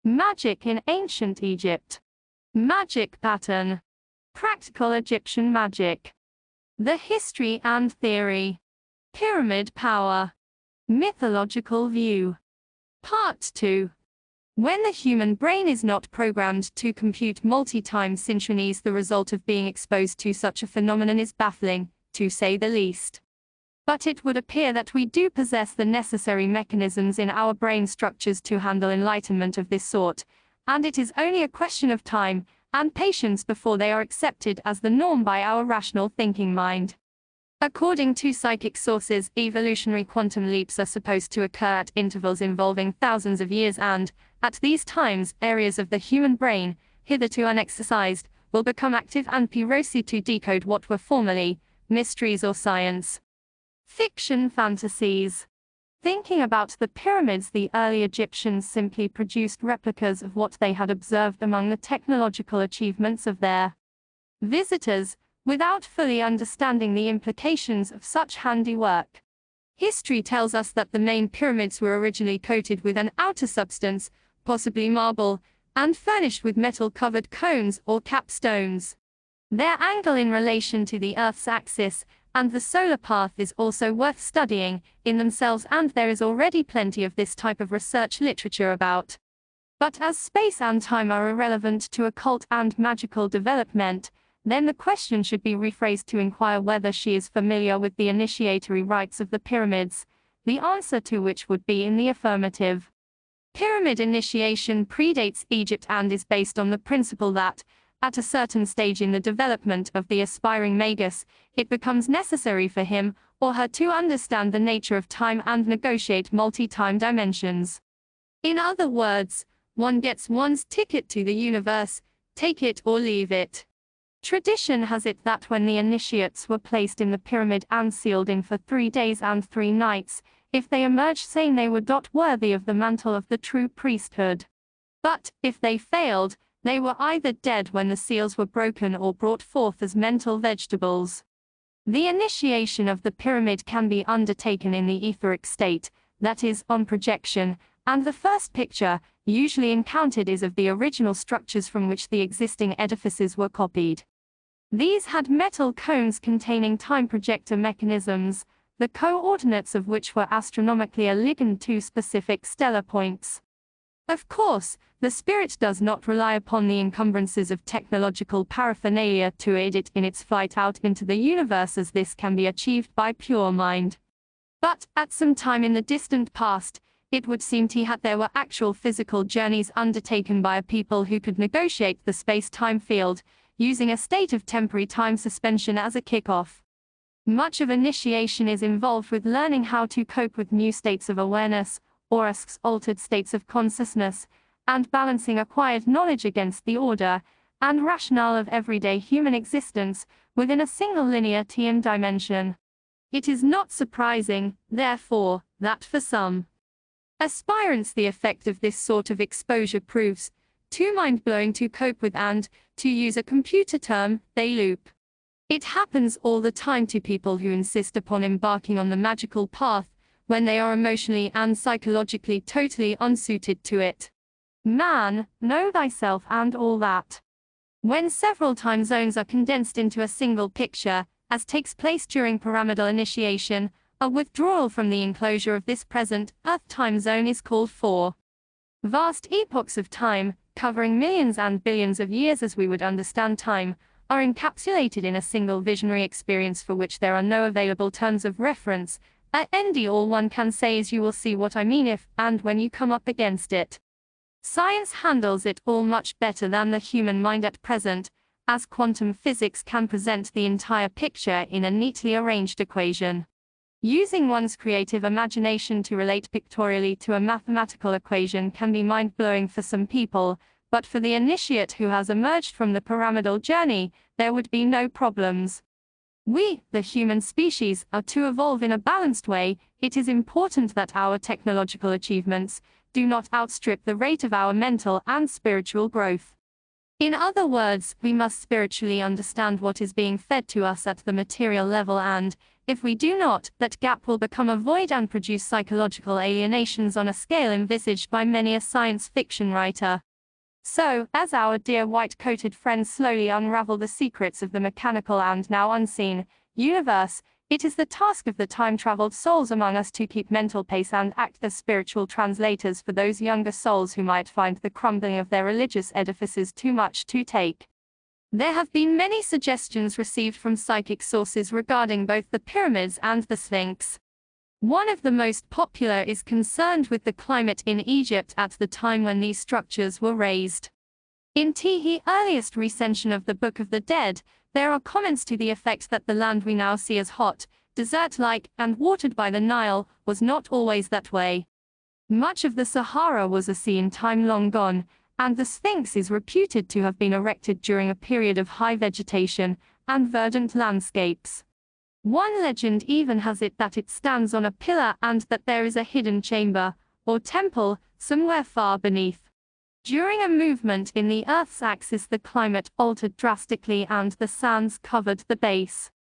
Magic in ancient Egypt. Magic pattern. Practical Egyptian magic. The history and theory. Pyramid power. Mythological view. Part 2. When the human brain is not programmed to compute multi-time synchronies, the result of being exposed to such a phenomenon is baffling, to say the least. But it would appear that we do possess the necessary mechanisms in our brain structures to handle enlightenment of this sort, and it is only a question of time and patience before they are accepted as the norm by our rational thinking mind. According to psychic sources, evolutionary quantum leaps are supposed to occur at intervals involving thousands of years, and, at these times, areas of the human brain, hitherto unexercised, will become active and PROC to decode what were formerly mysteries or science. Fiction fantasies. Thinking about the pyramids, the early Egyptians simply produced replicas of what they had observed among the technological achievements of their visitors, without fully understanding the implications of such handiwork. History tells us that the main pyramids were originally coated with an outer substance, possibly marble, and furnished with metal-covered cones or capstones. Their angle in relation to the Earth's axis and the solar path is also worth studying in themselves, and there is already plenty of this type of research literature about. But as space and time are irrelevant to occult and magical development, then the question should be rephrased to inquire whether she is familiar with the initiatory rites of the pyramids, the answer to which would be in the affirmative. Pyramid initiation predates Egypt and is based on the principle that, at a certain stage in the development of the aspiring magus, it becomes necessary for him or her to understand the nature of time and negotiate multi-time dimensions. In other words, one gets one's ticket to the universe, take it or leave it. Tradition has it that when the initiates were placed in the pyramid and sealed in for 3 days and 3 nights, if they emerged sane, they were not worthy of the mantle of the true priesthood. But, if they failed, they were either dead when the seals were broken or brought forth as mental vegetables. The initiation of the pyramid can be undertaken in the etheric state, that is, on projection, and the first picture, usually encountered, is of the original structures from which the existing edifices were copied. These had metal cones containing time projector mechanisms, the coordinates of which were astronomically aligned to specific stellar points. Of course, the spirit does not rely upon the encumbrances of technological paraphernalia to aid it in its flight out into the universe, as this can be achieved by pure mind. But, at some time in the distant past, it would seem that there were actual physical journeys undertaken by a people who could negotiate the space-time field, using a state of temporary time suspension as a kick-off. Much of initiation is involved with learning how to cope with new states of awareness, or altered states of consciousness, and balancing acquired knowledge against the order and rationale of everyday human existence within a single linear time dimension. It is not surprising, therefore, that for some aspirants the effect of this sort of exposure proves too mind-blowing to cope with and, to use a computer term, they loop. It happens all the time to people who insist upon embarking on the magical path when they are emotionally and psychologically totally unsuited to it. Man, know thyself and all that. When several time zones are condensed into a single picture, as takes place during pyramidal initiation, a withdrawal from the enclosure of this present Earth time zone is called for. Vast epochs of time, covering millions and billions of years as we would understand time, are encapsulated in a single visionary experience for which there are no available terms of reference. At ND, all one can say is, you will see what I mean if and when you come up against it. Science handles it all much better than the human mind at present, as quantum physics can present the entire picture in a neatly arranged equation. Using one's creative imagination to relate pictorially to a mathematical equation can be mind-blowing for some people, but for the initiate who has emerged from the pyramidal journey, there would be no problems. We, the human species, are to evolve in a balanced way. It is important that our technological achievements do not outstrip the rate of our mental and spiritual growth. In other words, we must spiritually understand what is being fed to us at the material level and, If we do not, that gap will become a void and produce psychological alienations on a scale envisaged by many a science fiction writer. So, as our dear white-coated friends slowly unravel the secrets of the mechanical and now unseen universe, it is the task of the time-traveled souls among us to keep mental pace and act as spiritual translators for those younger souls who might find the crumbling of their religious edifices too much to take. There have been many suggestions received from psychic sources regarding both the pyramids and the Sphinx. One of the most popular is concerned with the climate in Egypt at the time when these structures were raised. In Tehi's earliest recension of the Book of the Dead, there are comments to the effect that the land we now see as hot, desert-like, and watered by the Nile was not always that way. Much of the Sahara was a sea in time long gone, and the Sphinx is reputed to have been erected during a period of high vegetation and verdant landscapes. One legend even has it that it stands on a pillar and that there is a hidden chamber, or temple, somewhere far beneath. During a movement in the Earth's axis, the climate altered drastically and the sands covered the base.